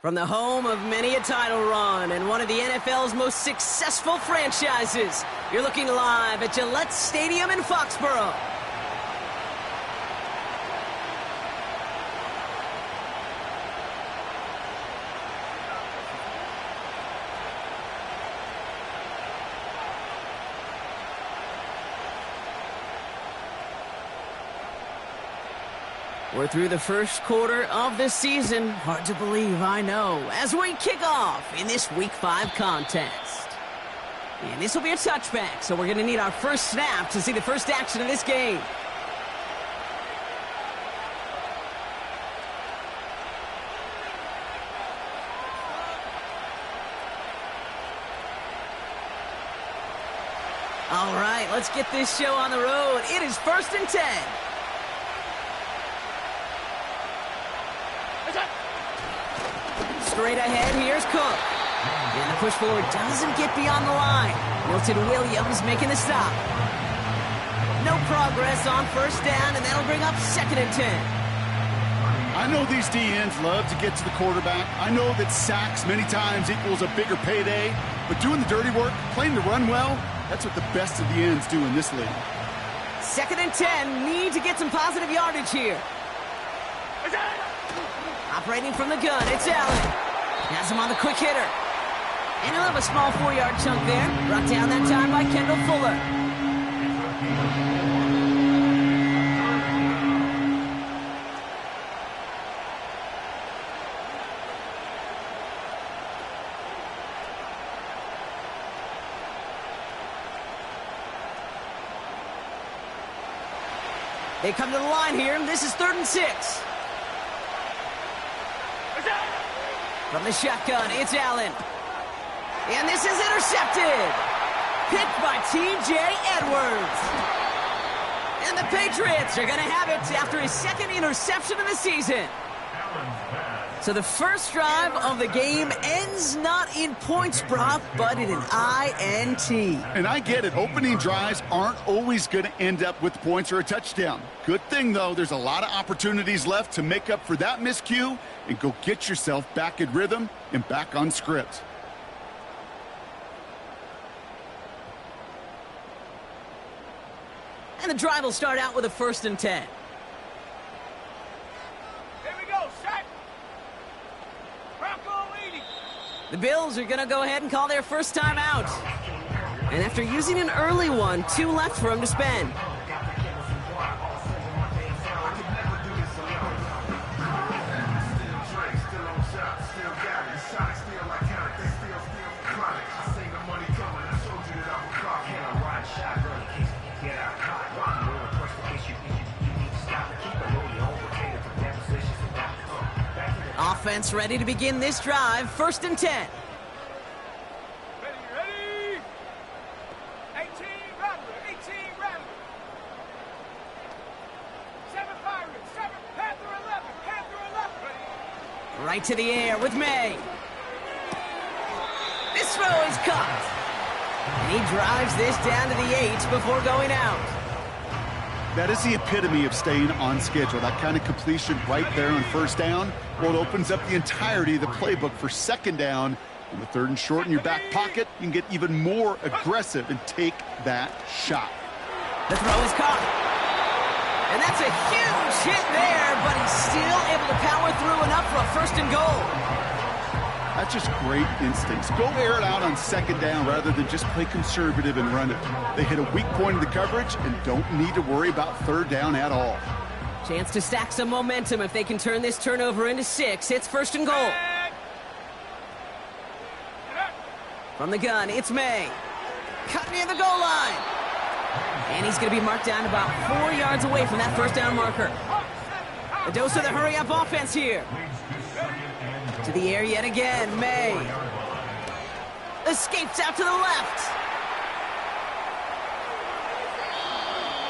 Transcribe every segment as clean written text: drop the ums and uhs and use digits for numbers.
From the home of many a title run and one of the NFL's most successful franchises, you're looking live at Gillette Stadium in Foxborough. We're through the first quarter of this season. Hard to believe, I know, as we kick off in this Week 5 contest. And this will be a touchback, so we're going to need our first snap to see the first action of this game. All right, let's get this show on the road. It is 1st and 10. Straight ahead, here's Cook. And the push forward doesn't get beyond the line. Milton Williams making the stop. No progress on 1st down, and that'll bring up 2nd and 10. I know these DNs love to get to the quarterback. I know that sacks many times equals a bigger payday. But doing the dirty work, playing to run well, that's what the best of the ends do in this league. 2nd and 10, need to get some positive yardage here. Operating from the gun, it's Allen. Has him on the quick hitter. And he'll have a small 4-yard chunk there. Brought down that time by Kendall Fuller. They come to the line here. This is 3rd and 6. From the shotgun, it's Allen. And this is intercepted. Picked by T.J. Edwards. And the Patriots are going to have it after his 2nd interception of the season. So the first drive of the game ends not in points, Brock, but in an INT. And I get it. Opening drives aren't always going to end up with points or a touchdown. Good thing, though, there's a lot of opportunities left to make up for that miscue and go get yourself back in rhythm and back on script. And the drive will start out with a 1st and 10. The Bills are going to go ahead and call their first time out. And after using an early one, 2 left for him to spend. Offense ready to begin this drive. 1st and 10. Ready. 18 Rattler. 7 Pirates. 7 Panther 11. Right to the air with May. This throw is caught. And he drives this down to the 8 before going out. That is the epitome of staying on schedule. That kind of completion right there on 1st down. Well, it opens up the entirety of the playbook for 2nd down. And with 3rd and short in your back pocket, you can get even more aggressive and take that shot. The throw is caught. And that's a huge hit there, but he's still able to power through enough for a 1st and goal. That's just great instincts. Go air it out on 2nd down rather than just play conservative and run it. They hit a weak point in the coverage and don't need to worry about 3rd down at all. Chance to stack some momentum if they can turn this turnover into 6. It's 1st and goal. From the gun, it's May. Cut near the goal line. And he's going to be marked down about 4 yards away from that 1st down marker. A dose of the hurry-up offense here. To the air yet again, May. Escapes out to the left.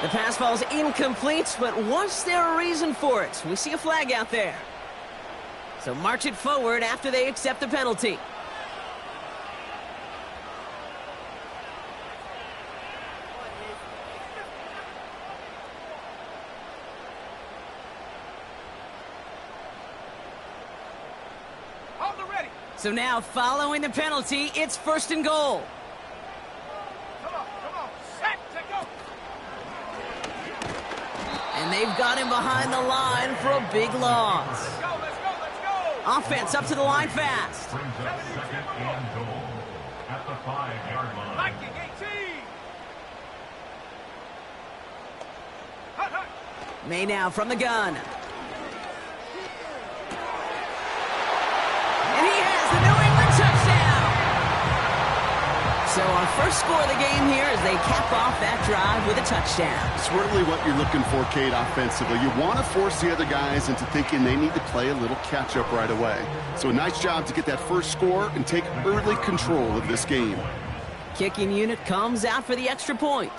The pass falls incomplete, but was there a reason for it? We see a flag out there. So march it forward after they accept the penalty. On the So now, following the penalty, it's 1st and goal. Come on. Set to go. And they've got him behind the line for a big loss. Let's go. Offense up to the line fast. Brings up 2nd and goal at the 5-yard line. Viking 18. Hut. May now from the gun. And he has the New England touchdown. So our first score of the game here as they cap off that drive with a touchdown. It's really what you're looking for, Kate, offensively. You want to force the other guys into thinking they need to play a little catch-up right away. So a nice job to get that first score and take early control of this game. Kicking unit comes out for the extra point.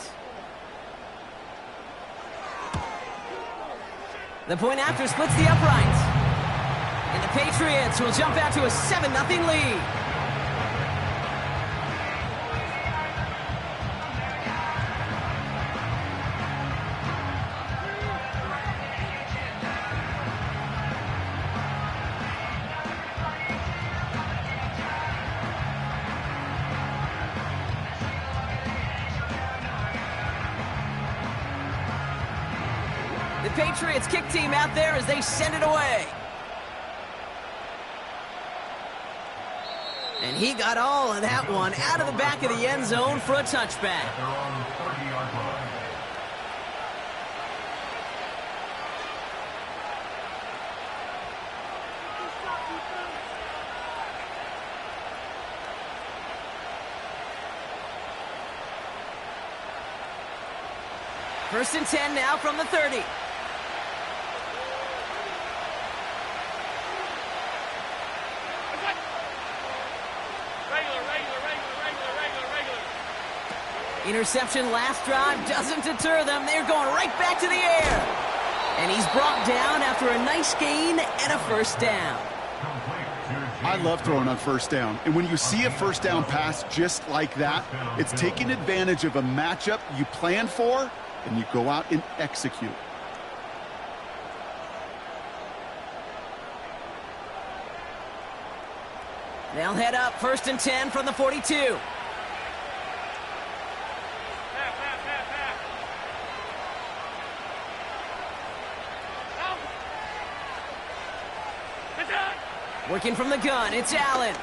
The point after splits the uprights. And the Patriots will jump out to a 7-0 lead. The Patriots kick team out there as they send it away. And he got all of that one out of the back of the end zone for a touchback. At their own 30-yard line. First and 10 now from the 30. Interception last drive doesn't deter them. They're going right back to the air. And he's brought down after a nice gain and a first down. I love throwing on first down. And when you see a first down pass just like that, it's taking advantage of a matchup you plan for, and you go out and execute. They'll head up 1st and 10 from the 42. Working from the gun, it's Allen.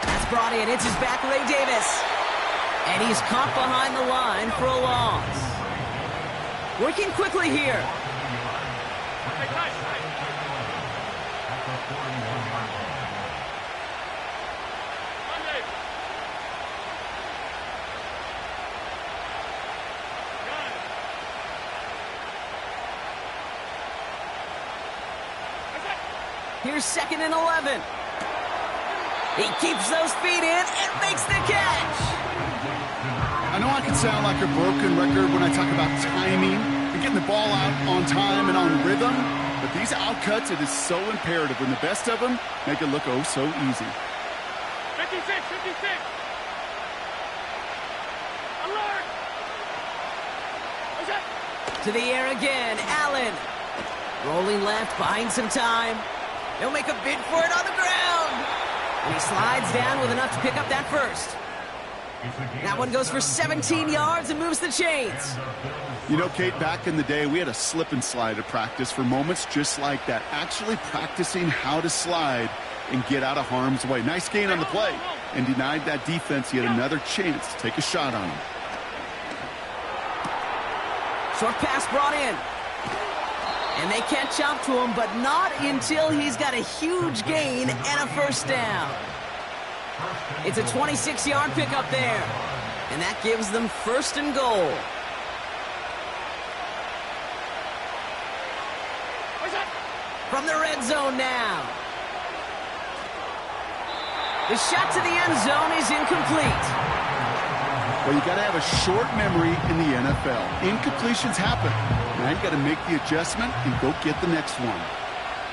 That's brought in, it's his back, Ray Davis. And he's caught behind the line for a loss. Working quickly here. Here's 2nd and 11. He keeps those feet in and makes the catch. I know I can sound like a broken record when I talk about timing and getting the ball out on time and on rhythm, but these outcuts, it is so imperative when the best of them make it look oh so easy. 56. Alert. To the air again, Allen. Rolling left, buying some time. He'll make a bid for it on the ground. And he slides down with enough to pick up that first. That one goes for 17 yards and moves the chains. You know, Kate, back in the day, we had a slip and slide at practice for moments just like that. Actually practicing how to slide and get out of harm's way. Nice gain on the play. And denied that defense yet another chance to take a shot on him. Short pass brought in. And they catch up to him, but not until he's got a huge gain and a first down. It's a 26-yard pickup there. And that gives them 1st and goal. From the red zone now. The shot to the end zone is incomplete. Well, you got to have a short memory in the NFL. Incompletions happen. Now you got to make the adjustment and go get the next one.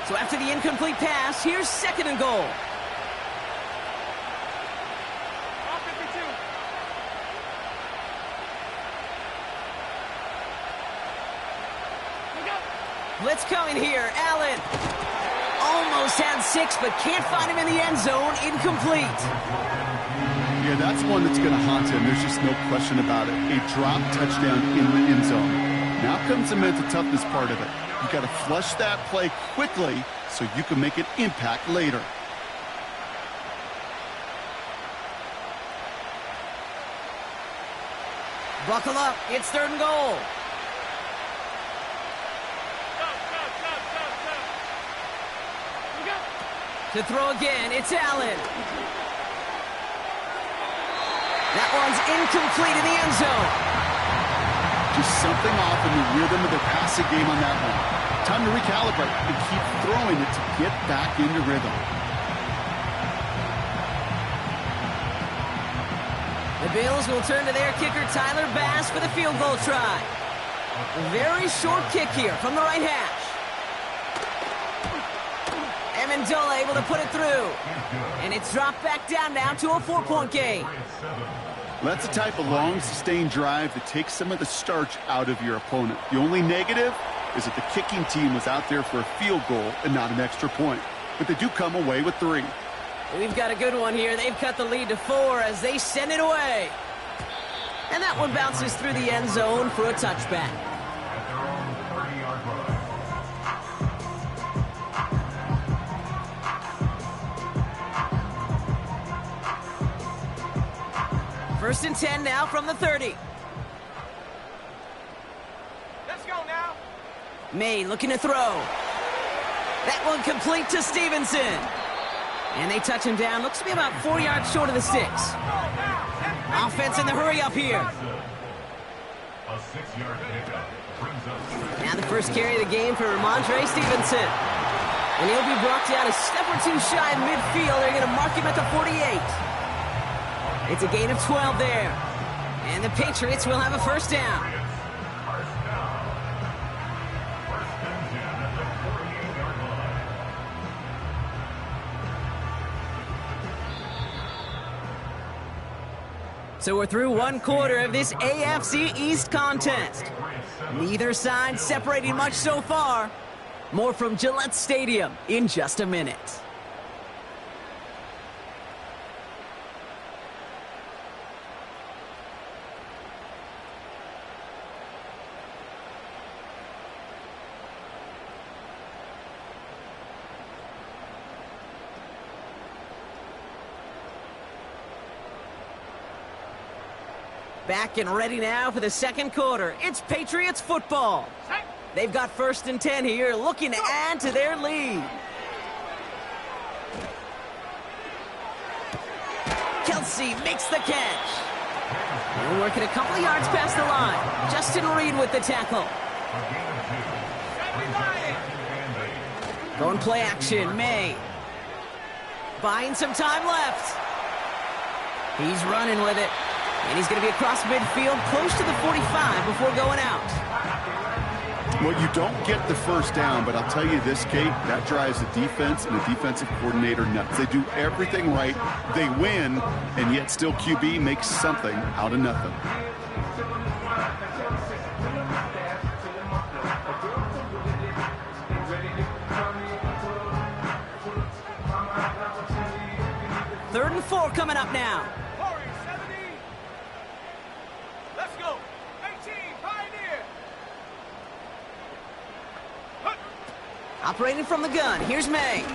So after the incomplete pass, here's 2nd and goal. Blitz coming here. Allen. Almost had 6, but can't find him in the end zone. Incomplete. Yeah, that's one that's going to haunt him. There's just no question about it. A drop touchdown in the end zone. Now comes the mental toughness part of it. You got to flush that play quickly so you can make an impact later. Buckle up. It's 3rd and goal. To throw again, it's Allen. That one's incomplete in the end zone. Just something off in the rhythm of the passing game on that one. Time to recalibrate and keep throwing it to get back into rhythm. The Bills will turn to their kicker, Tyler Bass, for the field goal try. A very short kick here from the right hash. Amendola able to put it through. And it's dropped back down now to a 4-point game. That's the type of long, sustained drive that takes some of the starch out of your opponent. The only negative is that the kicking team was out there for a field goal and not an extra point. But they do come away with 3. We've got a good one here. They've cut the lead to 4 as they send it away. And that one bounces through the end zone for a touchback. At their own 30-yard line. 1st and 10 now from the 30. Let's go now. May looking to throw. That one complete to Stevenson. And they touch him down. Looks to be about 4 yards short of the sticks. Offense in the hurry up here. A 6-yard pickup brings us. Now the first carry of the game for Ramondre Stevenson. And he'll be brought down a step or 2 shy of midfield. They're going to mark him at the 48. It's a gain of 12 there. And the Patriots will have a 1st down. First down. 1st and 10 at the 48-yard line. So we're through 1 quarter of this AFC East contest. Neither side separating much so far. More from Gillette Stadium in just a minute. Back and ready now for the 2nd quarter. It's Patriots football. They've got 1st and 10 here, looking to add to their lead. Kelsey makes the catch. And working a couple of yards past the line. Justin Reed with the tackle. Going play action, May. Buying some time left. He's running with it. And he's going to be across midfield, close to the 45 before going out. Well, you don't get the 1st down, but I'll tell you this, Kate, that drives the defense and the defensive coordinator nuts. They do everything right. They win, and yet still QB makes something out of nothing. Third and 4 coming up now. Let's go. 18, Pioneer. Operating from the gun, here's May.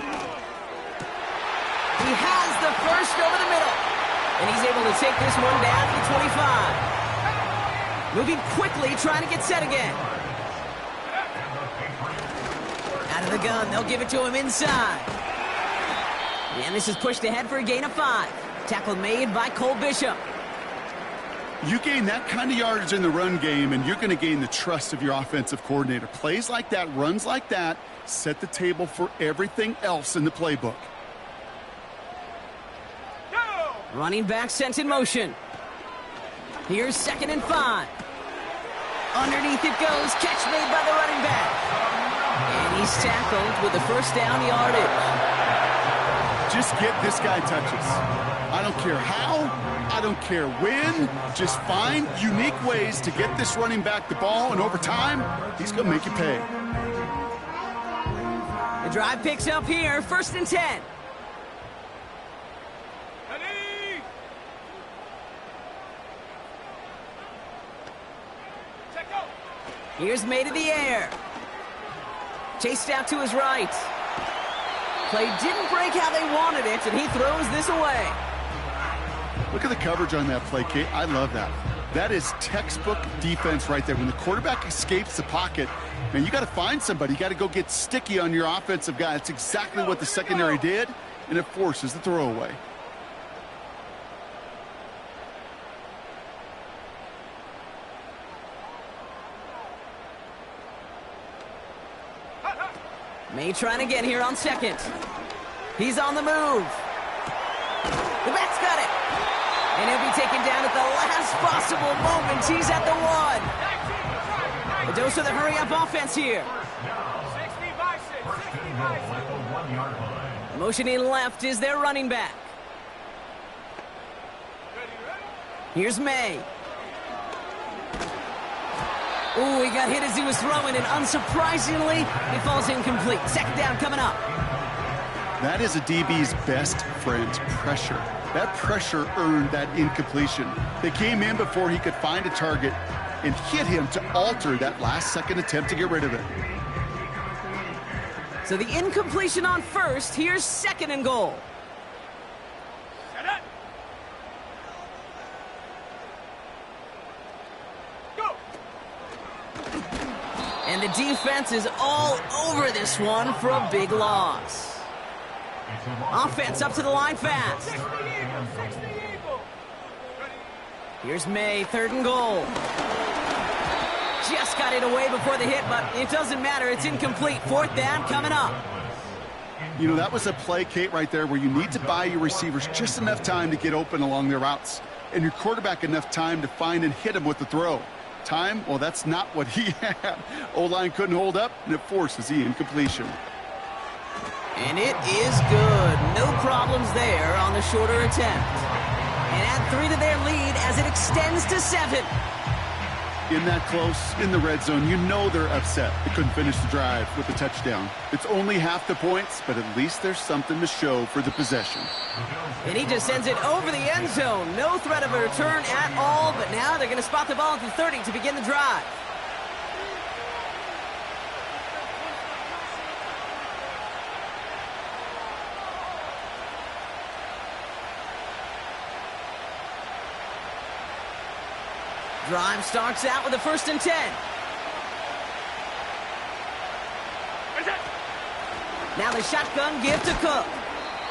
He has the first over the middle. And he's able to take this one down to the 25. Moving quickly, trying to get set again. Out of the gun, they'll give it to him inside. And this is pushed ahead for a gain of 5. Tackle made by Cole Bishop. You gain that kind of yardage in the run game, and you're going to gain the trust of your offensive coordinator. Plays like that, runs like that, set the table for everything else in the playbook. Go! Running back sent in motion. Here's 2nd and 5. Underneath it goes. Catch made by the running back. And he's tackled with the 1st down yardage. Just get this guy touches. I don't care how. I don't care when. Just find unique ways to get this running back the ball, and over time, he's going to make you pay. The drive picks up here, 1st and 10. Ready? Check out. Here's May to the air. Chased out to his right. Play didn't break how they wanted it, and he throws this away. Look at the coverage on that play, Kate. I love that. That is textbook defense right there. When the quarterback escapes the pocket, man, you got to find somebody. You got to go get sticky on your offensive guy. That's exactly what the secondary did, and it forces the throwaway. May trying to get here on 2nd. He's on the move. The back's got it. And he'll be taken down at the last possible moment. He's at the 1. A dose of the hurry-up offense here. 60-by-6. Motioning left is their running back. Here's May. Ooh, he got hit as he was throwing, and unsurprisingly, he falls incomplete. 2nd down coming up. That is a DB's best friend, pressure. That pressure earned that incompletion. They came in before he could find a target and hit him to alter that last-second attempt to get rid of it. So the incompletion on 1st. Here's 2nd and goal. Set it. Go. And the defense is all over this one for a big loss. Offense up to the line fast. 60 Eagle. 60 Eagle. Ready? Here's May, 3rd and goal. Just got it away before the hit, but it doesn't matter. It's incomplete. 4th down coming up. You know, that was a play, Kate, right there where you need to buy your receivers just enough time to get open along their routes, and your quarterback enough time to find and hit him with the throw. Time, well, that's not what he had. O-line couldn't hold up, and it forces the incompletion. And it is good. No problems there on the shorter attempt. And add 3 to their lead as it extends to 7. In that close, in the red zone, you know they're upset. They couldn't finish the drive with a touchdown. It's only half the points, but at least there's something to show for the possession. And he just sends it over the end zone. No threat of a return at all, but now they're going to spot the ball at the 30 to begin the drive. Drive starts out with a 1st and 10. Now the shotgun give to Cook.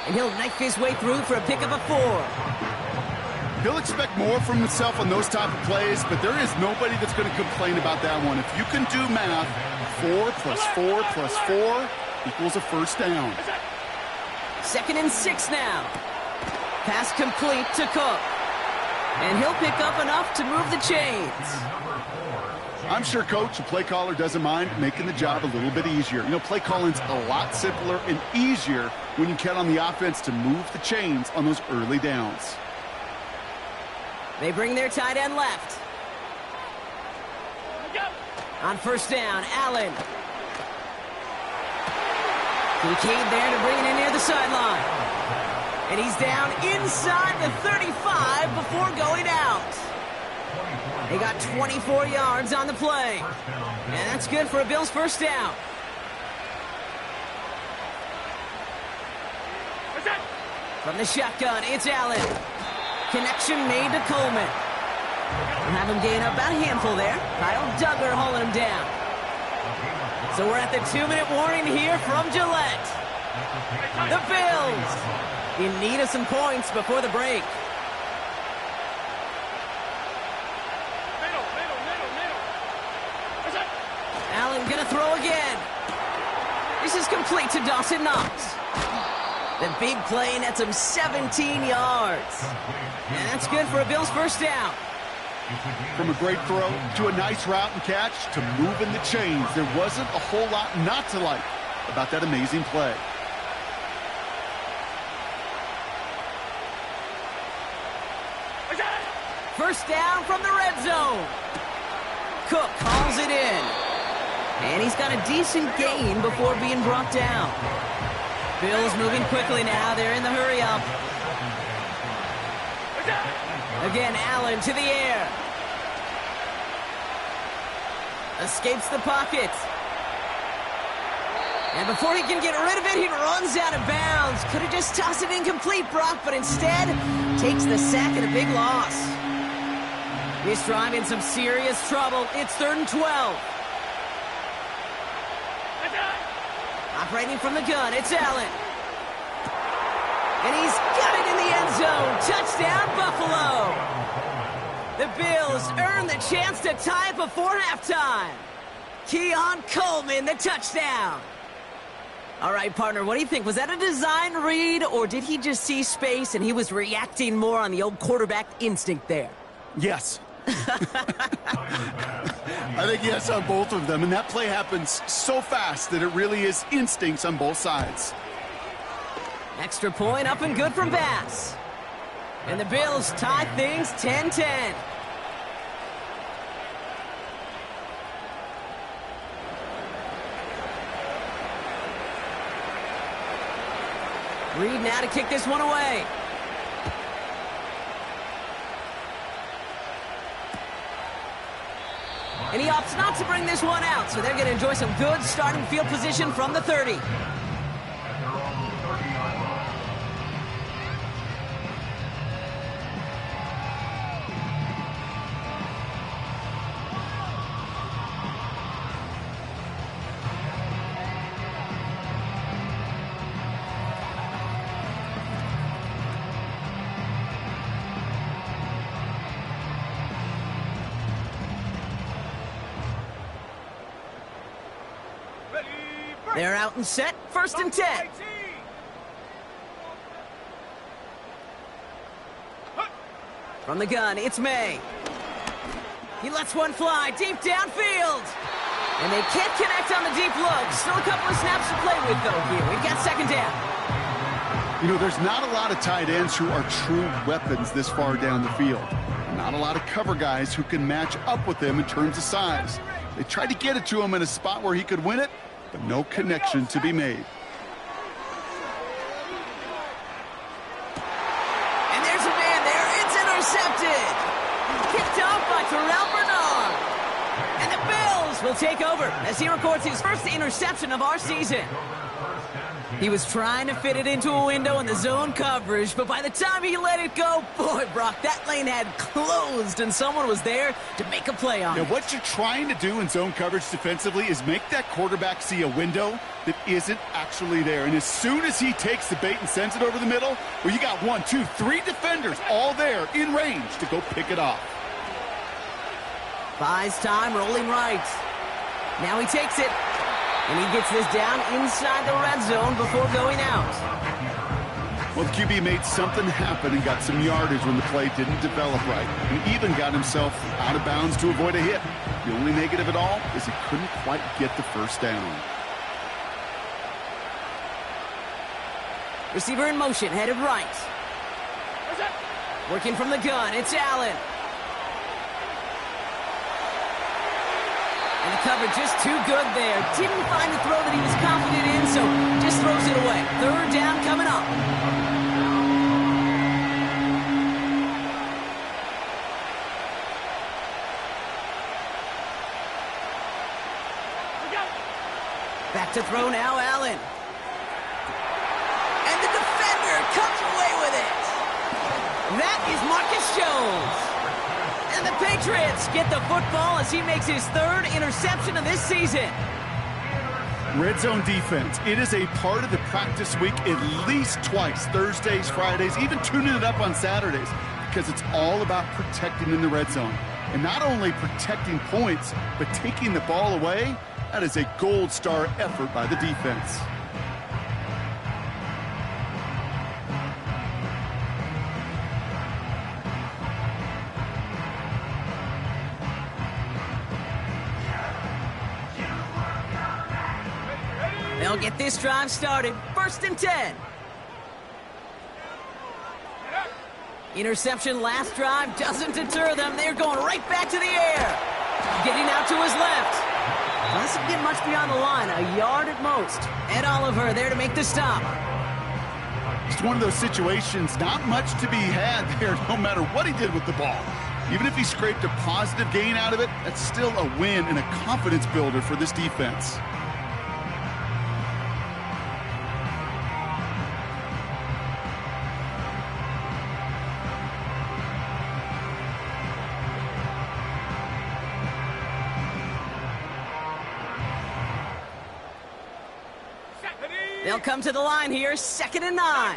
And he'll knife his way through for a pickup of 4. He'll expect more from himself on those type of plays, but there is nobody that's going to complain about that one. If you can do math, 4 plus 4 plus 4 equals a 1st down. 2nd and 6 now. Pass complete to Cook. And he'll pick up enough to move the chains. I'm sure coach and play caller doesn't mind making the job a little bit easier. You know, play calling's a lot simpler and easier when you count on the offense to move the chains on those early downs. They bring their tight end left. On 1st down, Allen. Kincaid there to bring it in near the sideline. And he's down inside the 35 before going out. They got 24 yards on the play. And that's good for a Bills 1st down. From the shotgun, it's Allen. Connection made to Coleman. We'll have him gain about a handful there. Kyle Duggar hauling him down. So we're at the 2-minute warning here from Gillette. The Bills in need of some points before the break. Allen gonna throw again. This is complete to Dawson Knox. The big play nets him 17 yards. And that's good for a Bills 1st down. From a great throw to a nice route and catch to moving the chains, there wasn't a whole lot not to like about that amazing play. First down from the red zone. Cook calls it in. And he's got a decent gain before being brought down. Bills moving quickly now. They're in the hurry-up. Again, Allen to the air. Escapes the pocket. And before he can get rid of it, he runs out of bounds. Could have just tossed it incomplete, Brock, but instead takes the sack and a big loss. This drive in some serious trouble. It's 3rd and 12. Operating from the gun, it's Allen. And he's got it in the end zone. Touchdown, Buffalo. The Bills earn the chance to tie it before halftime. Keon Coleman, the touchdown. All right, partner, what do you think? Was that a design read, or did he just see space and he was reacting more on the old quarterback instinct there? Yes. I think yes on both of them, and that play happens so fast that it really is instincts on both sides. Extra point up and good from Bass. And the Bills tie things 10-10. Reed now to kick this one away. And he opts not to bring this one out, so they're going to enjoy some good starting field position from the 30. They're out and set, 1st and 10. From the gun, it's May. He lets one fly deep downfield. And they can't connect on the deep look. Still a couple of snaps to play with, though, here. We've got 2nd down. You know, there's not a lot of tight ends who are true weapons this far down the field. Not a lot of cover guys who can match up with him in terms of size. They tried to get it to him in a spot where he could win it, but no connection to be made. And there's a man there. It's intercepted. Kicked off by Terrell Bernard. And the Bills will take over as he records his first interception of our season. He was trying to fit it into a window in the zone coverage, but by the time he let it go, boy, Brock, that lane had closed, and someone was there to make a play on it. Now, what you're trying to do in zone coverage defensively is make that quarterback see a window that isn't actually there. And as soon as he takes the bait and sends it over the middle, well, you got 1, 2, 3 defenders all there in range to go pick it off. Buys time, rolling right. Now he takes it. And he gets this down inside the red zone before going out. Well, the QB made something happen and got some yardage when the play didn't develop right. And even got himself out of bounds to avoid a hit. The only negative at all is he couldn't quite get the first down. Receiver in motion, headed right. Working from the gun, it's Allen. And the cover just too good there. Didn't find the throw that he was confident in, so just throws it away. 3rd down coming up. Back to throw now, Allen. And the defender comes away with it. That is Marcus Jones. And the Patriots get the football as he makes his 3rd interception of this season. Red zone defense. It is a part of the practice week at least twice. Thursdays, Fridays, even tuning it up on Saturdays. Because it's all about protecting in the red zone. And not only protecting points, but taking the ball away. That is a gold star effort by the defense. They'll get this drive started. 1st and 10. Interception last drive doesn't deter them. They're going right back to the air. Getting out to his left. Doesn't get much beyond the line, a yard at most. Ed Oliver there to make the stop. Just one of those situations, not much to be had there no matter what he did with the ball. Even if he scraped a positive gain out of it, that's still a win and a confidence builder for this defense. They'll come to the line here, 2nd and 9.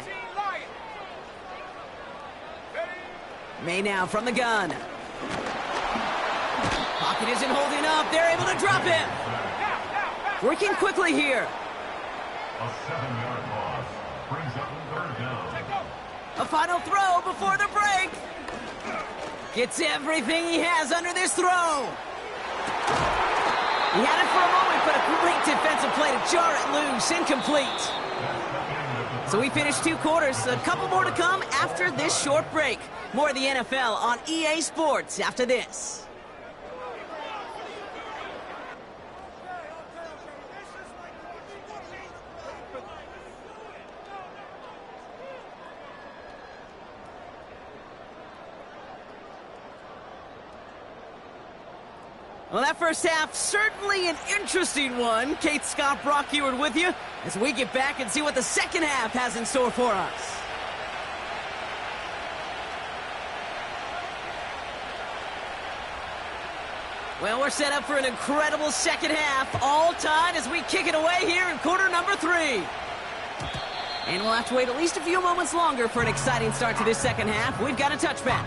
May now from the gun. Pocket isn't holding up. They're able to drop him. Working quickly here. A 7-yard loss brings up 3rd down. A final throw before the break. Gets everything he has under this throw. He had it for a moment, but a great defensive play to jar it loose. Incomplete. So we finished 2 quarters. A couple more to come after this short break. More of the NFL on EA Sports after this. Well, that first half, certainly an interesting one. Kate, Scott, Brock Eward with you as we get back and see what the second half has in store for us. Well, we're set up for an incredible second half, all tied as we kick it away here in quarter number 3. And we'll have to wait at least a few moments longer for an exciting start to this second half. We've got a touchback.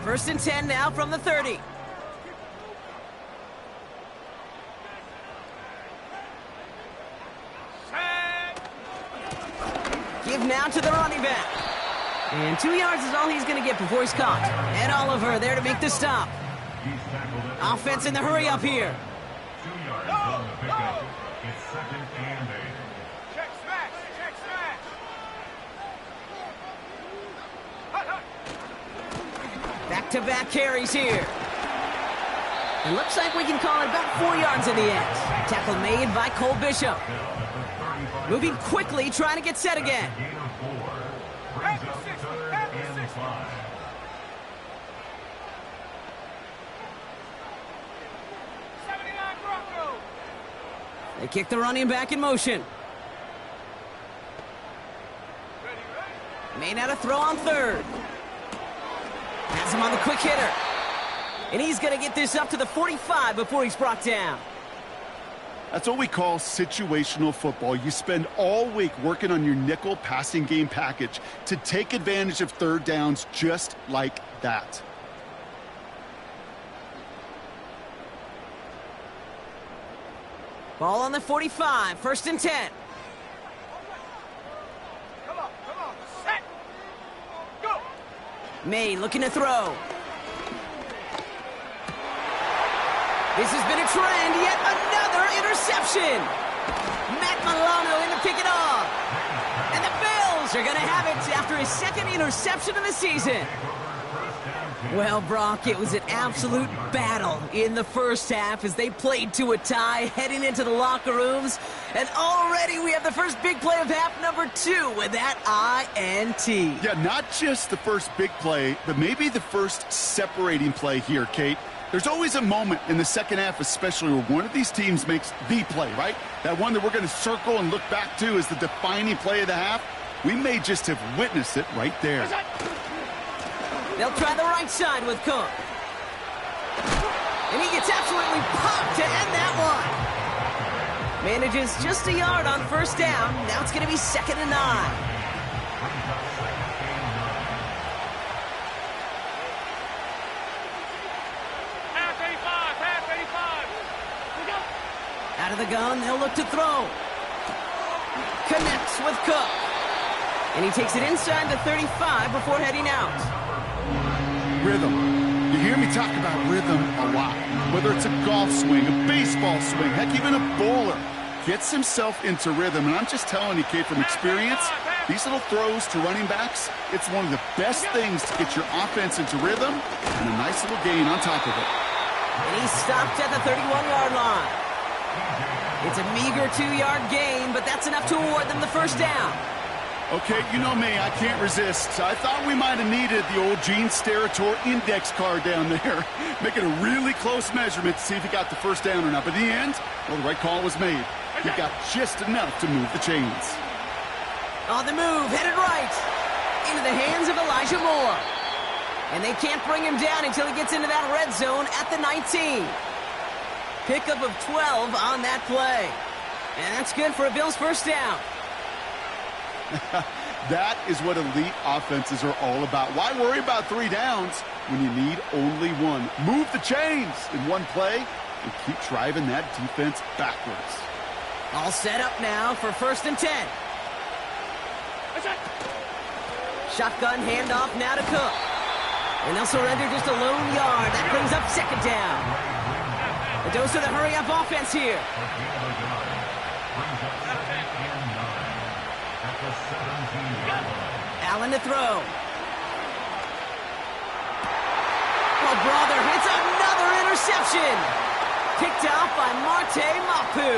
First and 10 now from the 30. Give now to the running back. And 2 yards is all he's going to get before he's caught. Ed Oliver there to make the stop. Offense in the hurry up here. 2 yards on the pickup. It's 2nd and 8. Check smash! Check smash! Back-to-back carries here. It looks like we can call it about 4 yards in the end. Tackle made by Cole Bishop. Moving quickly, trying to get set again. Gain of 4 brings up 3rd and 5. They kick the running back in motion. Made out a throw on 3rd. Has him on the quick hitter. And he's going to get this up to the 45 before he's brought down. That's what we call situational football. You spend all week working on your nickel passing game package to take advantage of 3rd downs just like that. Ball on the 45, 1st and 10. Come on, set! Go! May looking to throw. This has been a trend, yet another interception. Matt Milano in to pick it off. And the Bills are going to have it after his 2nd interception of the season. Well, Brock, it was an absolute battle in the first half as they played to a tie heading into the locker rooms. And already we have the first big play of half number 2 with that INT. Yeah, not just the first big play, but maybe the first separating play here, Kate. There's always a moment in the second half, especially where one of these teams makes the play, right? That one that we're going to circle and look back to as the defining play of the half. We may just have witnessed it right there. They'll try the right side with Cook. And he gets absolutely popped to end that one. Manages just a yard on 1st down. Now it's going to be 2nd and 9. Out of the gun, they'll look to throw. Connects with Cook. And he takes it inside the 35 before heading out. Rhythm. You hear me talk about rhythm a lot. Whether it's a golf swing, a baseball swing, heck, even a bowler gets himself into rhythm. And I'm just telling you, kid, from experience, these little throws to running backs, it's one of the best things to get your offense into rhythm and a nice little gain on top of it. And he stopped at the 31-yard line. It's a meager 2-yard gain, but that's enough to award them the first down. Okay, you know me, I can't resist. I thought we might have needed the old Gene Steratore index card down there. Making a really close measurement to see if he got the first down or not. But in the end, well, the right call was made. He got just enough to move the chains. On the move, headed right. Into the hands of Elijah Moore. And they can't bring him down until he gets into that red zone at the 19. Pickup of 12 on that play. And that's good for a Bills first down. That is what elite offenses are all about. Why worry about 3 downs when you need only one? Move the chains in one play and keep driving that defense backwards. All set up now for 1st and 10. Shotgun handoff now to Cook. And they'll surrender just a lone yard. That brings up 2nd down. A dose of the hurry-up offense here. Allen to throw. Oh, brother, it's another interception. Picked off by Marte Mapu.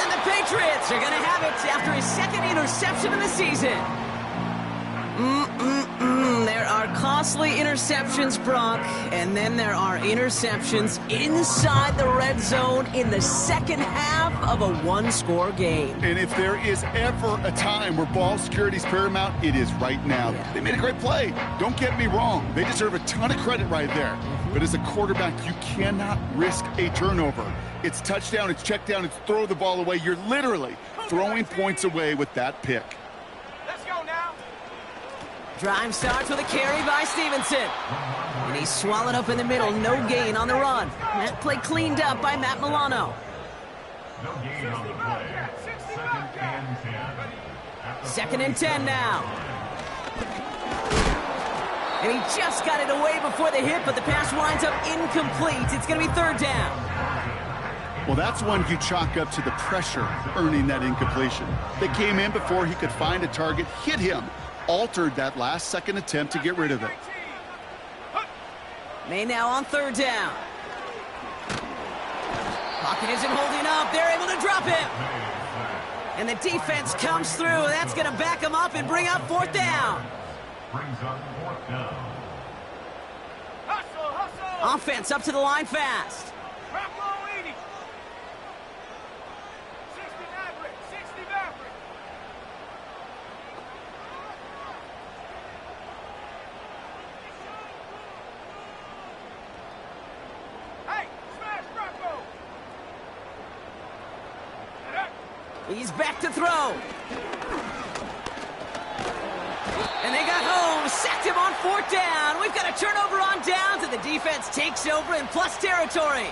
And the Patriots are going to have it after his 2nd interception of the season. There are costly interceptions, Brock, and then there are interceptions inside the red zone in the second half of a one-score game. And if there is ever a time where ball security is paramount, it is right now. They made a great play. Don't get me wrong. They deserve a ton of credit right there. But as a quarterback, you cannot risk a turnover. It's touchdown, it's check down, it's throw the ball away. You're literally throwing points away with that pick. Let's go now. Drive starts with a carry by Stevenson. And he's swallowed up in the middle. No gain on the run. That play cleaned up by Matt Milano. No gain on the play. 2nd and 10 now. And he just got it away before the hit, but the pass winds up incomplete. It's going to be 3rd down. Well, that's one you chalk up to the pressure earning that incompletion. They came in before he could find a target, hit him, altered that last-second attempt to get rid of it. May now on 3rd down. Pocket isn't holding up. They're able to drop him. And the defense comes through. That's going to back him up and bring up 4th down. Brings up 4th down. Hustle, hustle. Offense up to the line fast. Drop low, 80. 60 Maverick, 60 Maverick. Hey, smash Bronco. He's back to throw. And they got home, sacked him on 4th down. We've got a turnover on downs, and the defense takes over in plus territory.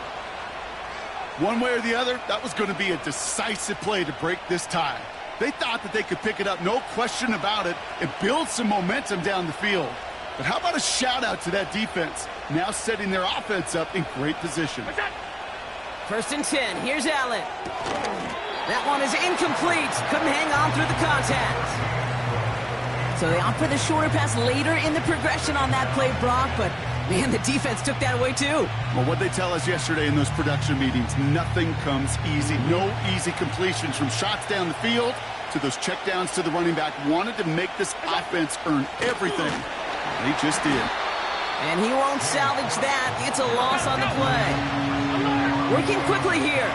One way or the other, that was going to be a decisive play to break this tie. They thought that they could pick it up, no question about it, and build some momentum down the field. But how about a shout-out to that defense, now setting their offense up in great position. 1st and 10, here's Allen. That one is incomplete. Couldn't hang on through the contact. So they opt for the shorter pass later in the progression on that play, Brock, but man, the defense took that away too. Well, what they tell us yesterday in those production meetings, nothing comes easy. No easy completions from shots down the field to those checkdowns to the running back. Wanted to make this offense earn everything. They just did. And he won't salvage that. It's a loss on the play. Working quickly here.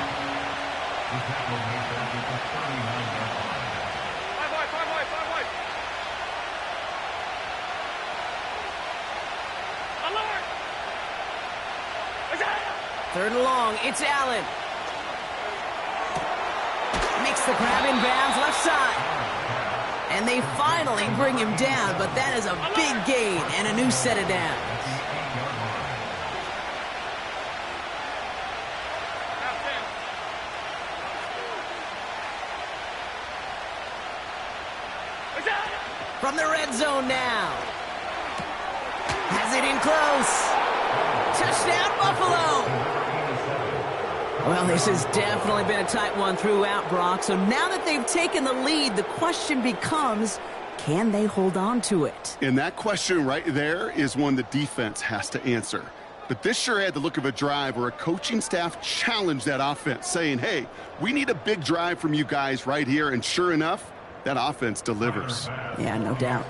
Third and long, it's Allen. Makes the grab in bounds left side. And they finally bring him down, but that is a big gain and a new set of downs. From the red zone now. Has it in close. Touchdown, Buffalo! Well, this has definitely been a tight one throughout, Brock. So now that they've taken the lead, the question becomes, can they hold on to it? And that question right there is one the defense has to answer. But this sure had the look of a drive where a coaching staff challenged that offense, saying, hey, we need a big drive from you guys right here. And sure enough, that offense delivers. Yeah, no doubt.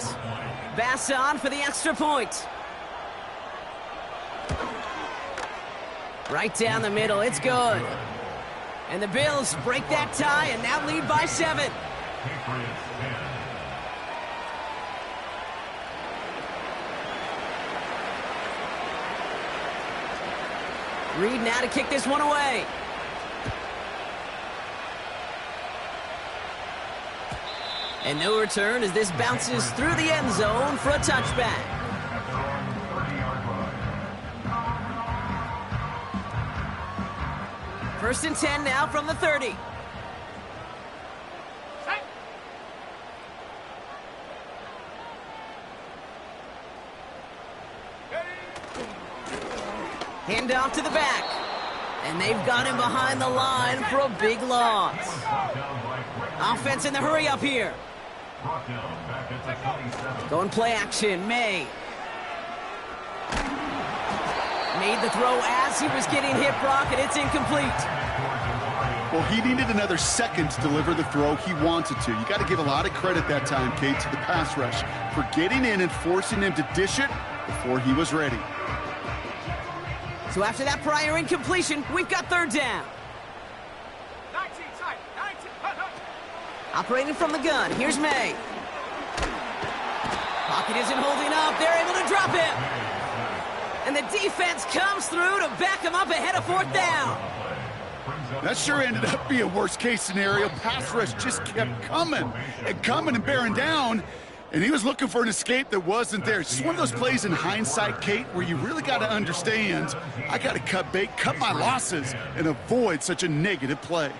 Bass on for the extra point. Right down the middle, it's good. And the Bills break that tie and now lead by 7. Reed now to kick this one away. And no return as this bounces through the end zone for a touchback. First and 10 now from the 30. Hand off to the back. And they've got him behind the line for a big loss. Offense in the hurry up here. Going play action, May. Made the throw as he was getting hit, Brock, and it's incomplete. Well, he needed another second to deliver the throw he wanted to. You got to give a lot of credit that time, Kate, to the pass rush for getting in and forcing him to dish it before he was ready. So after that prior incompletion, we've got third down. 19 side, 19. Operating from the gun, here's May. Pocket isn't holding up, they're able to drop him. And the defense comes through to back him up ahead of fourth down. That sure ended up being a worst-case scenario. Pass rush just kept coming and bearing down, and he was looking for an escape that wasn't there. It's just one of those plays in hindsight, Kate, where you really got to understand, I got to cut bait, cut my losses, and avoid such a negative play.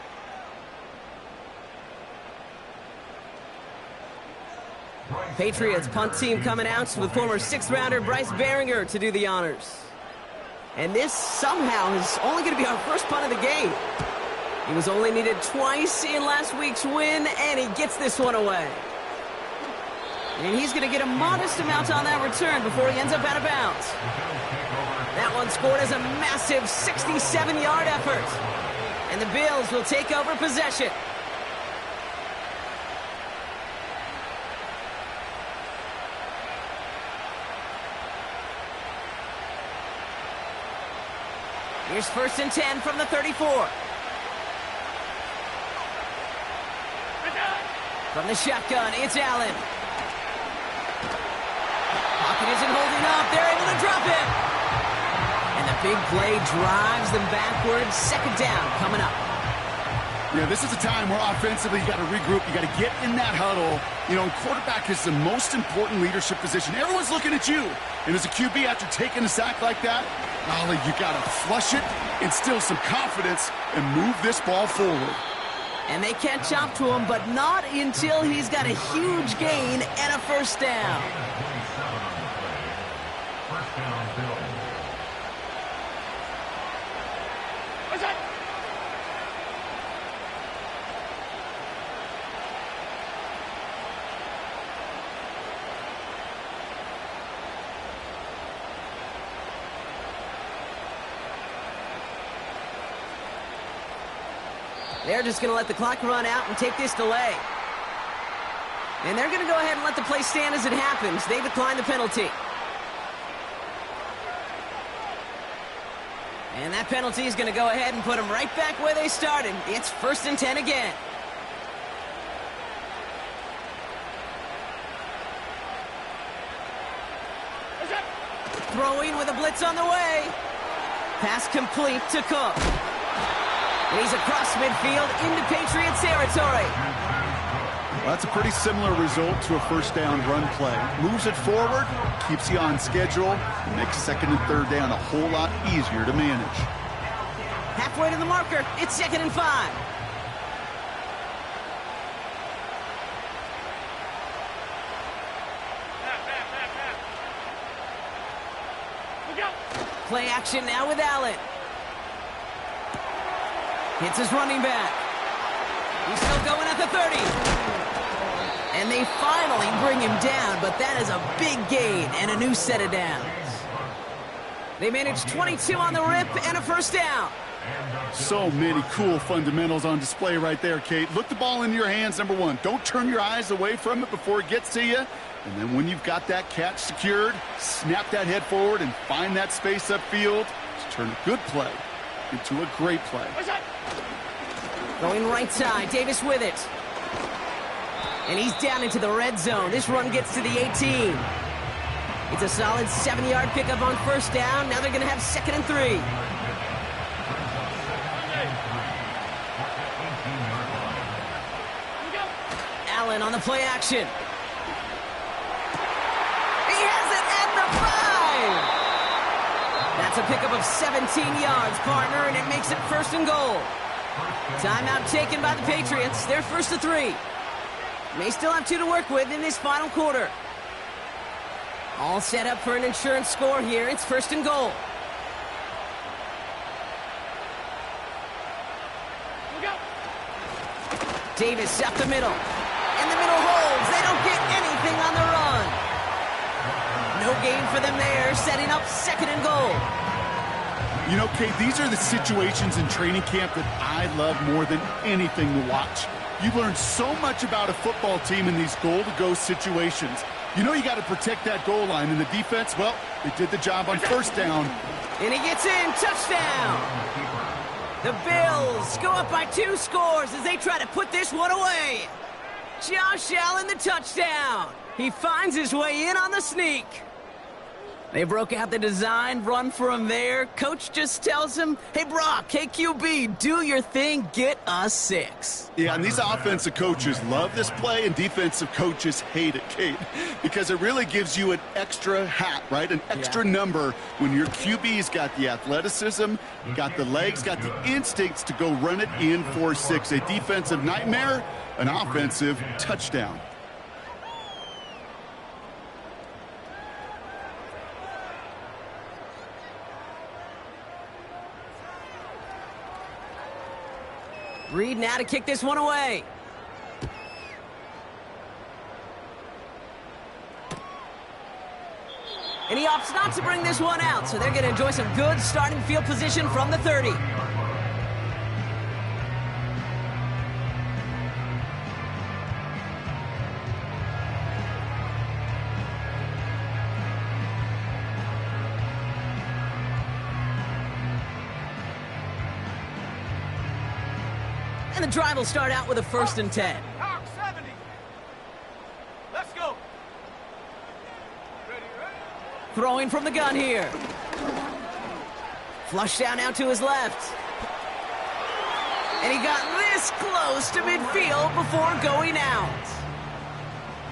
Patriots punt team coming out with former 6th-rounder Bryce Behringer to do the honors. And this somehow is only going to be our first punt of the game. He was only needed twice in last week's win, and he gets this one away. And he's going to get a modest amount on that return before he ends up out of bounds. That one scored as a massive 67-yard effort. And the Bills will take over possession. Here's first and 10 from the 34. From the shotgun, it's Allen. Pocket isn't holding up. They're able to drop it. And the big play drives them backwards. Second down coming up. Yeah, this is a time where offensively you got to regroup. You got to get in that huddle. You know, quarterback is the most important leadership position. Everyone's looking at you. And as a QB, after taking a sack like that, Ollie, you got to flush it, instill some confidence, and move this ball forward. And they catch up to him, but not until he's got a huge gain and a first down. They're just going to let the clock run out and take this delay. And they're going to go ahead and let the play stand as it happens. They decline the penalty. And that penalty is going to go ahead and put them right back where they started. It's first and 10 again. Throwing with a blitz on the way. Pass complete to Cook. And he's across midfield into Patriots territory. Well, that's a pretty similar result to a first down run play. Moves it forward, keeps you on schedule, makes second and third down a whole lot easier to manage. Halfway to the marker, it's second and 5. Play action now with Allen. Hits his running back. He's still going at the 30. And they finally bring him down, but that is a big gain and a new set of downs. They managed 22 on the rip and a first down. So many cool fundamentals on display right there, Kate. Look the ball into your hands, number one. Don't turn your eyes away from it before it gets to you. And then when you've got that catch secured, snap that head forward and find that space upfield to turn a good play into a great play. Going right side, Davis with it. And he's down into the red zone. This run gets to the 18. It's a solid 7-yard pickup on first down. Now they're going to have 2nd and 3. Allen on the play action. He has it at the 5. That's a pickup of 17 yards, partner, and it makes it 1st and goal. Timeout taken by the Patriots. They're 1st and 3. May still have 2 to work with in this final quarter. All set up for an insurance score here. It's 1st and goal. Davis up the middle. In the middle holds. They don't get anything on the run. No gain for them there. Setting up 2nd and goal. You know, Kate, these are the situations in training camp that I love more than anything to watch. You learn so much about a football team in these goal-to-go situations. You know you got to protect that goal line, and the defense, well, they did the job on first down. And he gets in. Touchdown. The Bills go up by 2 scores as they try to put this one away. Josh Allen, the touchdown. He finds his way in on the sneak. They broke out the design run for him there. Coach just tells him, hey, Brock, hey, QB, do your thing, get us 6. Yeah, and these offensive coaches love this play, and defensive coaches hate it, Kate, because it really gives you an extra hat, right? An extra number when your QB's got the athleticism, got the legs, got the instincts to go run it in for 6. A defensive nightmare, an offensive touchdown. Reed now to kick this one away. And he opts not to bring this one out, so they're going to enjoy some good starting field position from the 30. And the drive will start out with a 1st and 10. Hawk 70. Let's go. Ready. Throwing from the gun here. Flush down now to his left. And he got this close to midfield before going out.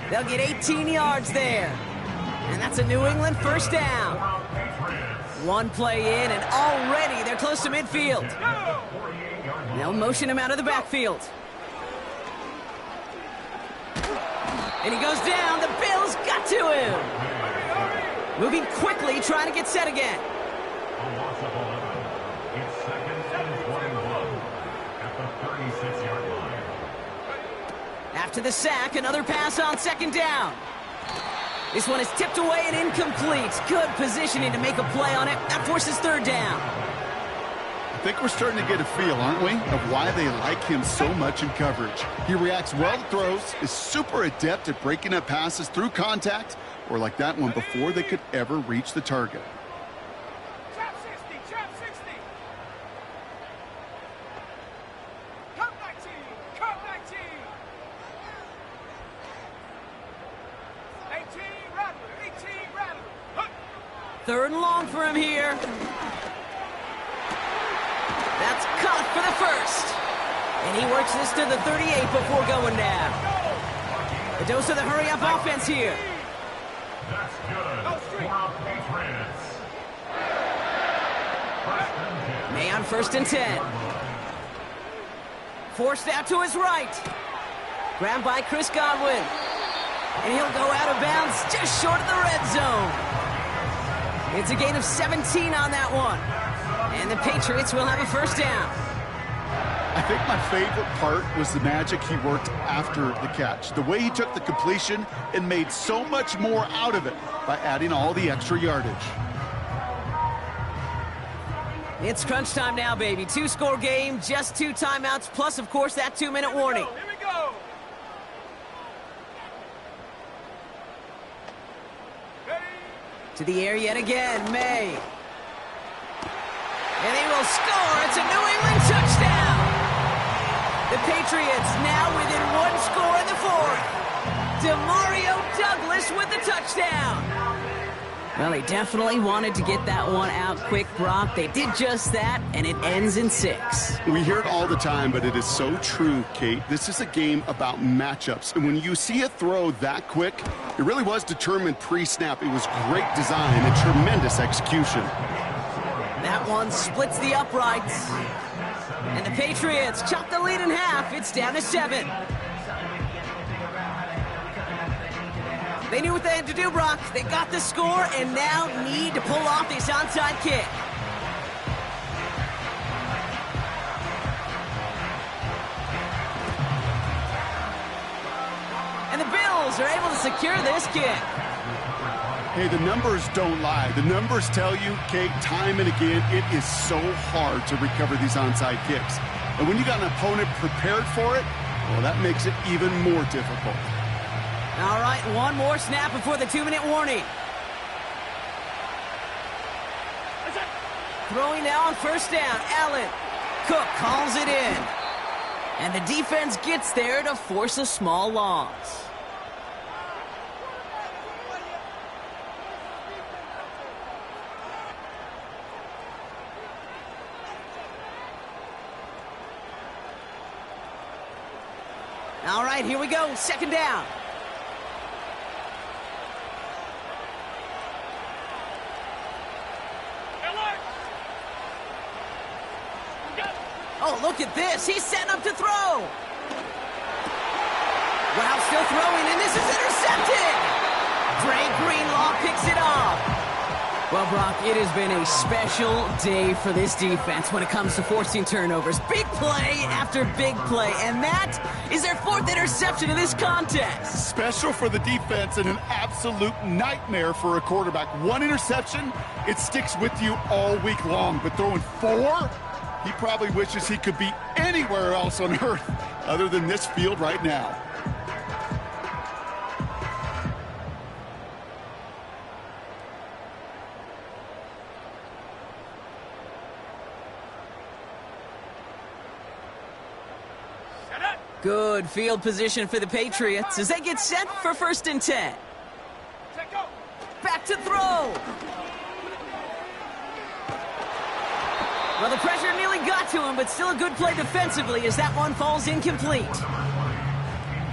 They'll get 18 yards there. And that's a New England first down. One play in, and already they're close to midfield. They'll motion him out of the backfield. And he goes down. The Bills got to him. Moving quickly, trying to get set again. It's 2nd and 21 at the 36-yard line. After the sack, another pass on 2nd down. This one is tipped away and incomplete. Good positioning to make a play on it. That forces 3rd down. I think we're starting to get a feel, aren't we, of why they like him so much in coverage. He reacts well to throws, is super adept at breaking up passes through contact, or like that one before they could ever reach the target. Trap 60. Trap 60. Cut 19. Cut 19. 18 Rattler. 18 Rattler. Hook. 3rd and long for him here. That's caught for the 1st. And he works this to the 38 before going down. A dose of the hurry-up offense here. That's good for our Patriots. May on 1st and 10. Forced out to his right. Grabbed by Chris Godwin. And he'll go out of bounds just short of the red zone. It's a gain of 17 on that one. And the Patriots will have a first down. I think my favorite part was the magic he worked after the catch. The way he took the completion and made so much more out of it by adding all the extra yardage. It's crunch time now, baby. 2-score game, just 2 timeouts, plus, of course, that 2-minute warning. Here we go. To the air yet again, May. And they will score. It's a New England touchdown. The Patriots now within 1 score in the 4th. Demario Douglas with the touchdown. Well, they definitely wanted to get that one out quick, Brock. They did just that, and it ends in 6. We hear it all the time, but it is so true, Kate. This is a game about matchups. And when you see a throw that quick, it really was determined pre-snap. It was great design and tremendous execution. That one splits the uprights. And the Patriots chop the lead in half. It's down to 7. They knew what they had to do, Brock. They got the score and now need to pull off this onside kick. And the Bills are able to secure this kick. Hey, the numbers don't lie. The numbers tell you, Kate, time and again, it is so hard to recover these onside kicks. And when you got an opponent prepared for it, well, that makes it even more difficult. All right, one more snap before the 2-minute warning. Throwing now on first down, Allen. Cook calls it in. And the defense gets there to force a small loss. All right, here we go, 2nd down. Oh, look at this. He's setting up to throw. Wow, still throwing, and this is intercepted. Dre Greenlaw picks it off. Well, Brock, it has been a special day for this defense when it comes to forcing turnovers. Big play after big play, and that is their 4th interception of this contest. Special for the defense and an absolute nightmare for a quarterback. 1 interception, it sticks with you all week long, but throwing 4? He probably wishes he could be anywhere else on earth other than this field right now. Good field position for the Patriots as they get set for 1st and 10. Back to throw. Well, the pressure nearly got to him, but still a good play defensively as that one falls incomplete.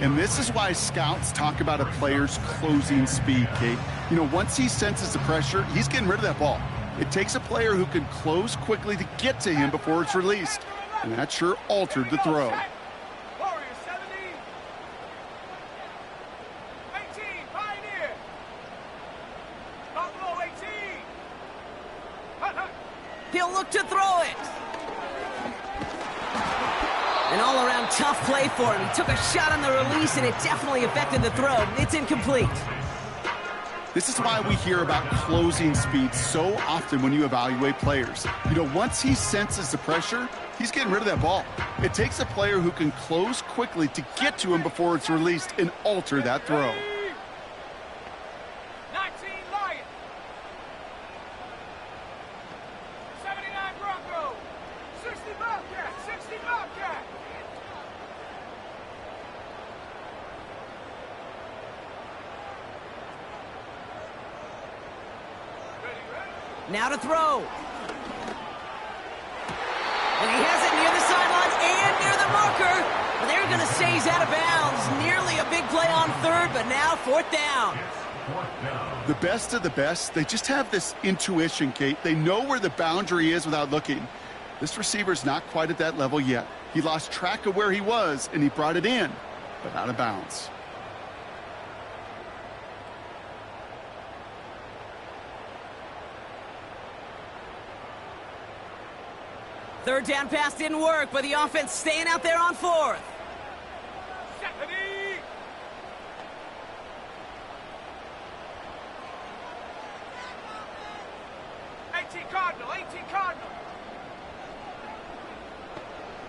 And this is why scouts talk about a player's closing speed, Kate. You know, once he senses the pressure, he's getting rid of that ball. It takes a player who can close quickly to get to him before it's released. And that sure altered the throw. He'll look to throw it. An all-around tough play for him. He took a shot on the release, and it definitely affected the throw. It's incomplete. This is why we hear about closing speed so often when you evaluate players. You know, once he senses the pressure, he's getting rid of that ball. It takes a player who can close quickly to get to him before it's released and alter that throw. Now to throw. And he has it near the sideline and near the marker. And they're going to say he's out of bounds. Nearly a big play on 3rd, but now 4th down. The best of the best, they just have this intuition, Kate. They know where the boundary is without looking. This receiver's not quite at that level yet. He lost track of where he was, and he brought it in, but out of bounds. Third down pass didn't work, but the offense staying out there on fourth. Stephanie! 18 Cardinal, 18 Cardinal.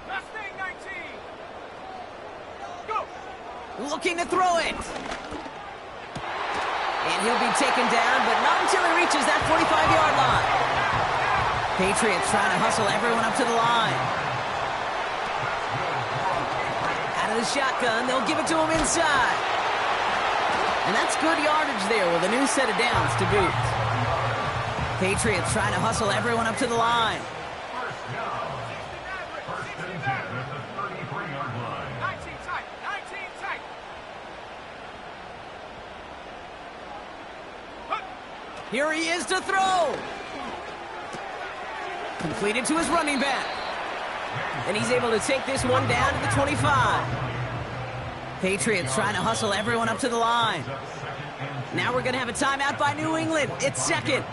Mustang 19. Go! Looking to throw it. And he'll be taken down, but not until he reaches that 45-yard line. Patriots trying to hustle everyone up to the line. Out of the shotgun, they'll give it to him inside. And that's good yardage there with a new set of downs to boot. Patriots trying to hustle everyone up to the line. First down. First and 10 at the 33-yard line. 19 tight, 19 tight. Here he is to throw. Completed to his running back. And he's able to take this one down to the 25. Patriots trying to hustle everyone up to the line. Now we're going to have a timeout by New England. It's second.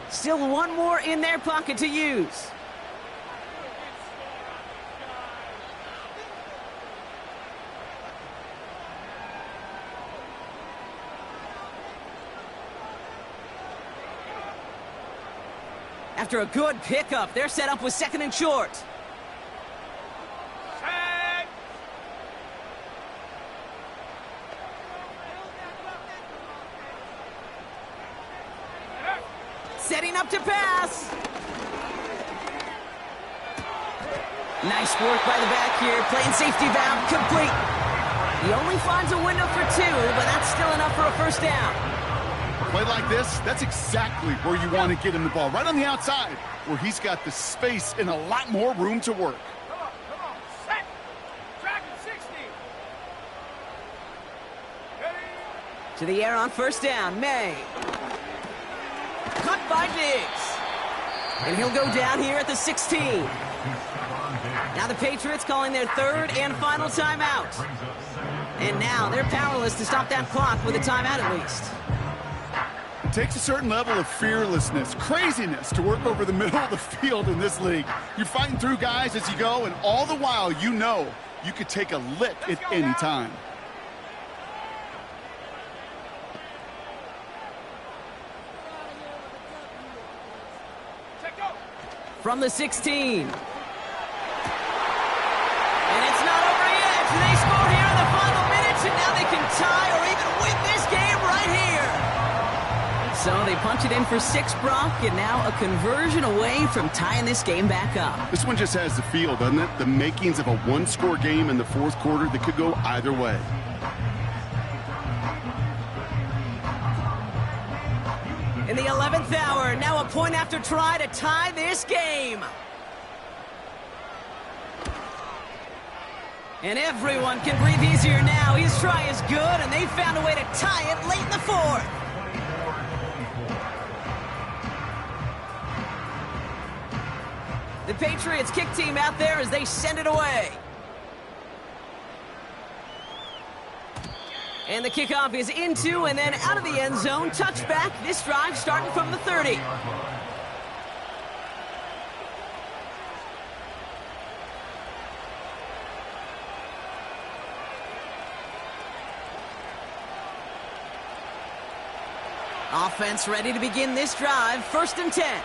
Still one more in their pocket to use. After a good pickup, they're set up with second and short. Set. Setting up to pass. Nice work by the back here. Playing safety valve complete. He only finds a window for two, but that's still enough for a first down. Play like this, that's exactly where you want to get him the ball. Right on the outside, where he's got the space and a lot more room to work. Come on. Set. Dragon 60. Ready. To the air on first down, May. Cut by Diggs. And he'll go down here at the 16. Now the Patriots calling their third and final timeout. And now they're powerless to stop that clock with a timeout at least. It takes a certain level of fearlessness, craziness to work over the middle of the field in this league. You're fighting through guys as you go, and all the while you know you could take a lick at any time. Check go. From the 16. And it's not over yet. They score here in the final minutes, and now they can tie or even win this game right here. So they punch it in for 6, Brock, and now a conversion away from tying this game back up. This one just has the feel, doesn't it? The makings of a one-score game in the fourth quarter that could go either way. In the 11th hour, now a point after try to tie this game. And everyone can breathe easier now. His try is good, and they found a way to tie it late in the fourth. The Patriots kick team out there as they send it away. And the kickoff is into and then out of the end zone. Touchback. This drive starting from the 30. Offense ready to begin this drive. 1st and 10.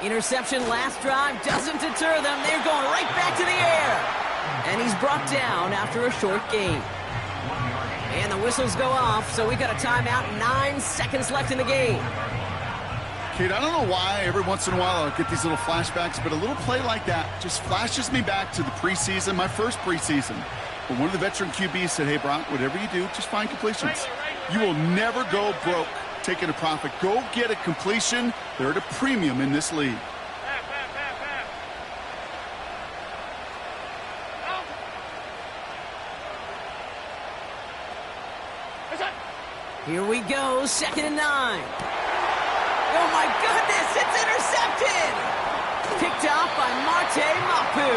Interception last drive doesn't deter them. They're going right back to the air. And he's brought down after a short gain. And the whistles go off, so we got a timeout. 9 seconds left in the game. Kate, I don't know why every once in a while I'll get these little flashbacks, but a little play like that just flashes me back to the preseason, my first preseason. But one of the veteran QBs said, hey, Brock, whatever you do, just find completions. You will never go broke taking a profit. Go get a completion. They're at a premium in this league. Here we go, 2nd and 9. Oh my goodness, it's intercepted! Picked off by Marte Mapu.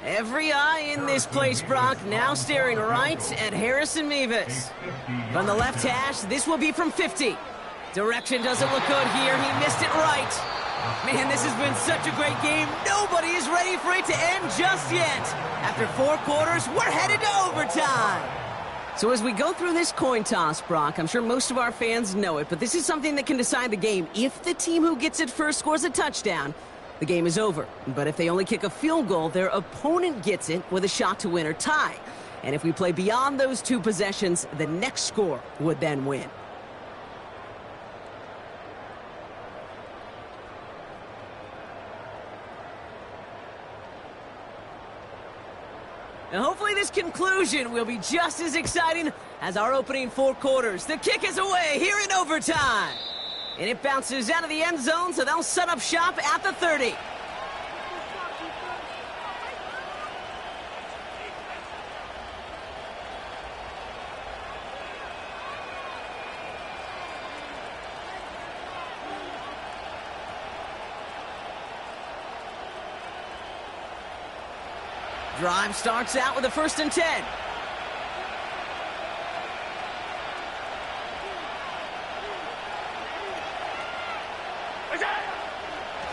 Every eye in this place, Brock, now staring right at Harrison Mevis. From the left hash, this will be from 50. Direction doesn't look good here. He missed it right. Man, this has been such a great game. Nobody is ready for it to end just yet. After 4 quarters, we're headed to overtime. So as we go through this coin toss, Brock, I'm sure most of our fans know it, but this is something that can decide the game. If the team who gets it first scores a touchdown, the game is over. But if they only kick a field goal, their opponent gets it with a shot to win or tie. And if we play beyond those 2 possessions, the next score would then win. And hopefully this conclusion will be just as exciting as our opening 4 quarters. The kick is away here in overtime. And it bounces out of the end zone, so they'll set up shop at the 30. Drive starts out with a 1st and 10.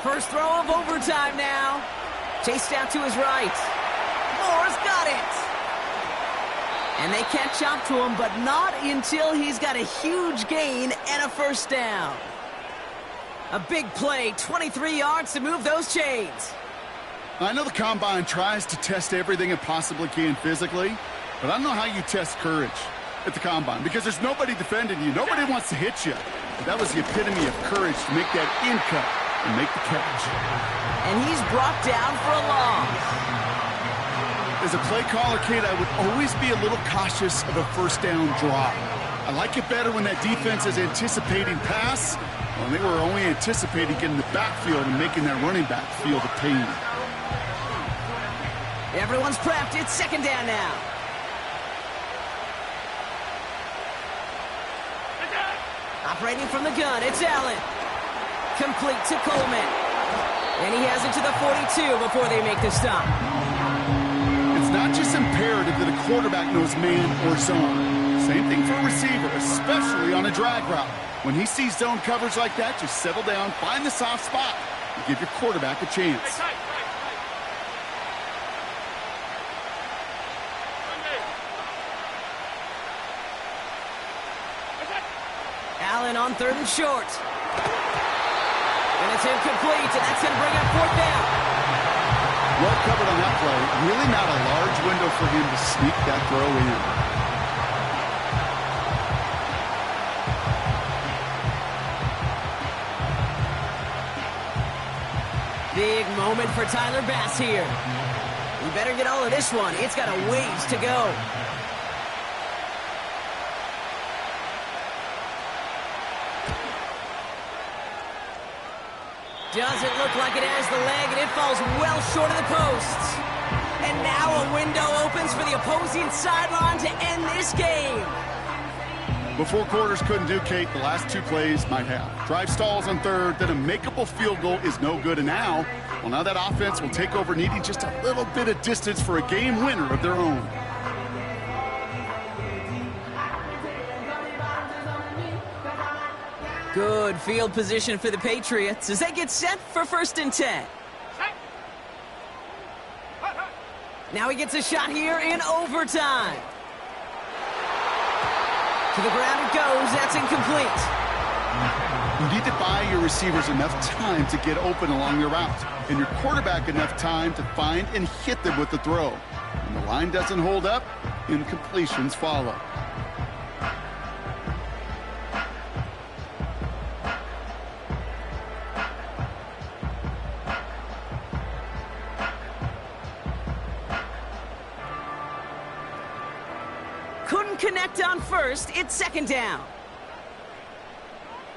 First throw of overtime now. Chased out to his right. Moore's got it. And they catch up to him, but not until he's got a huge gain and a 1st down. A big play, 23 yards to move those chains. I know the Combine tries to test everything it possibly can physically, but I don't know how you test courage at the Combine because there's nobody defending you. Nobody wants to hit you. But that was the epitome of courage to make that in cut and make the catch. And he's brought down for a loss. As a play caller, Kate, I would always be a little cautious of a 1st down drop. I like it better when that defense is anticipating pass, when they were only anticipating getting the backfield and making that running back feel the pain. Everyone's prepped. It's 2nd down now. Operating from the gun, it's Allen. Complete to Coleman. And he has it to the 42 before they make the stop. It's not just imperative that a quarterback knows man or zone. Same thing for a receiver, especially on a drag route. When he sees zone coverage like that, just settle down, find the soft spot, and give your quarterback a chance. Allen on 3rd and short. And it's incomplete, and that's going to bring up 4th down. Well covered on that play. Really not a large window for him to sneak that throw in. Big moment for Tyler Bass here. You better get all of this one. It's got a ways to go. Doesn't look like it has the leg, and it falls well short of the posts. And now a window opens for the opposing sideline to end this game. But 4 quarters couldn't do, Kate. The last 2 plays might have. Drive stalls on 3rd, then a makeable field goal is no good. And now that offense will take over, needing just a little bit of distance for a game winner of their own. Good field position for the Patriots as they get set for 1st and 10. Now he gets a shot here in overtime. To the ground it goes. That's incomplete. You need to buy your receivers enough time to get open along their route, and your quarterback enough time to find and hit them with the throw. When the line doesn't hold up, incompletions follow. Couldn't connect on 1st. It's 2nd down.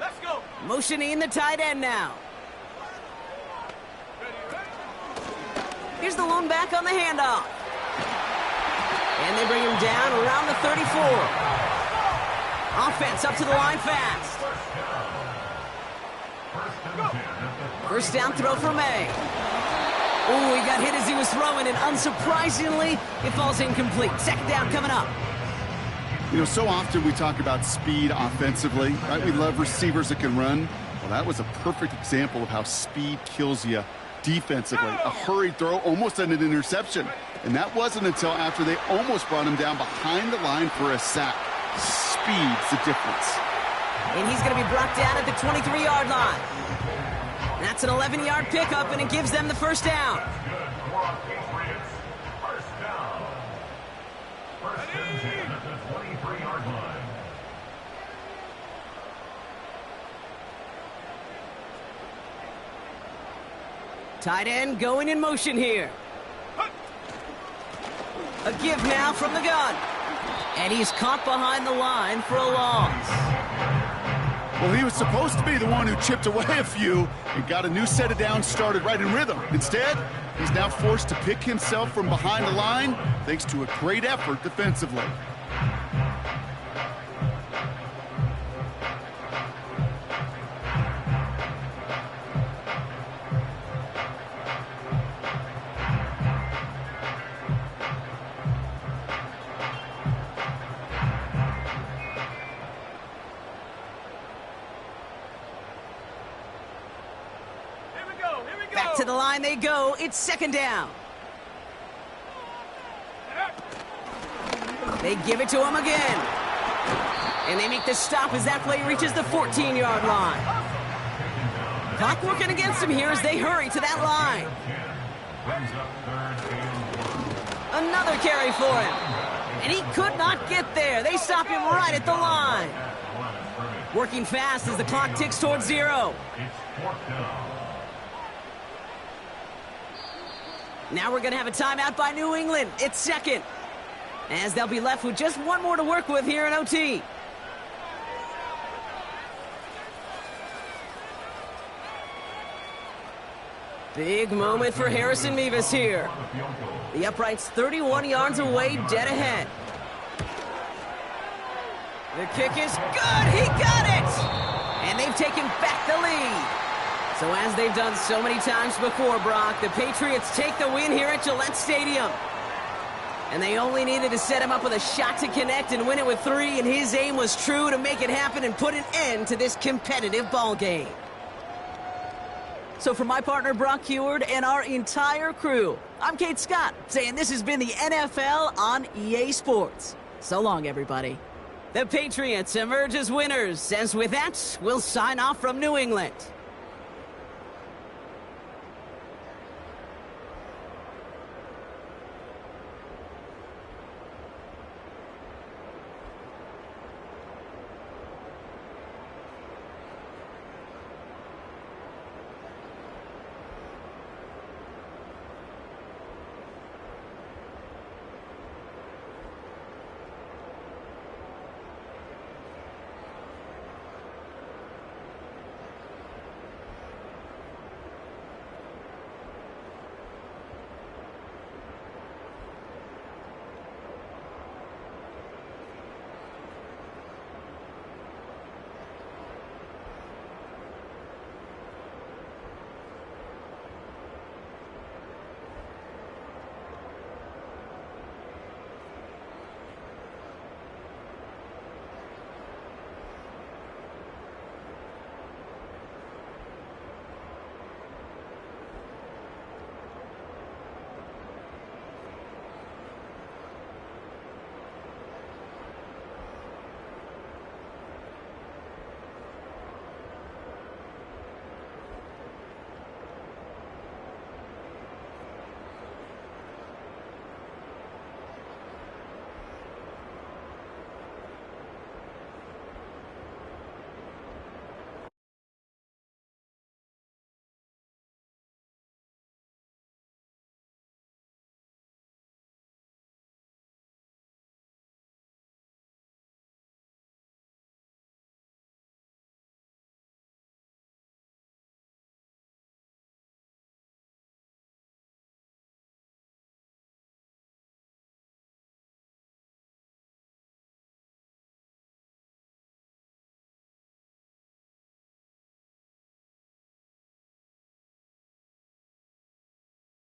Let's go. Motioning the tight end now. Here's the lone back on the handoff. And they bring him down around the 34. Offense up to the line fast. 1st and 10 at the 30. 1st down throw for May. Oh, he got hit as he was throwing, and unsurprisingly, it falls incomplete. Second down coming up. You know, so often we talk about speed offensively, right? We love receivers that can run. Well, that was a perfect example of how speed kills you defensively. A hurried throw, almost an interception. And that wasn't until after they almost brought him down behind the line for a sack. Speed's the difference. And he's going to be brought down at the 23-yard line. That's an 11-yard pickup, and it gives them the first down. Patriots, first down. First and 10 at the 23-yard line. Tight end going in motion here. A give now from the gun. And he's caught behind the line for a loss. Well, he was supposed to be the one who chipped away a few and got a new set of downs started right in rhythm. Instead, he's now forced to pick himself from behind the line thanks to a great effort defensively. Back to the line they go. It's second down. They give it to him again. And they make the stop as that play reaches the 14-yard line. Clock working against them here as they hurry to that line. Another carry for him. And he could not get there. They stop him right at the line. Working fast as the clock ticks towards 0. Now we're going to have a timeout by New England. It's second, as they'll be left with just one more to work with here in OT. Big moment for Harrison Mevis here. The upright's 31 yards away, dead ahead. The kick is good. He got it. And they've taken back the lead. So as they've done so many times before, Brock, the Patriots take the win here at Gillette Stadium. And they only needed to set him up with a shot to connect and win it with 3, and his aim was true to make it happen and put an end to this competitive ball game. So for my partner, Brock Heward, and our entire crew, I'm Kate Scott, saying this has been the NFL on EA Sports. So long, everybody. The Patriots emerge as winners, as with that, we'll sign off from New England.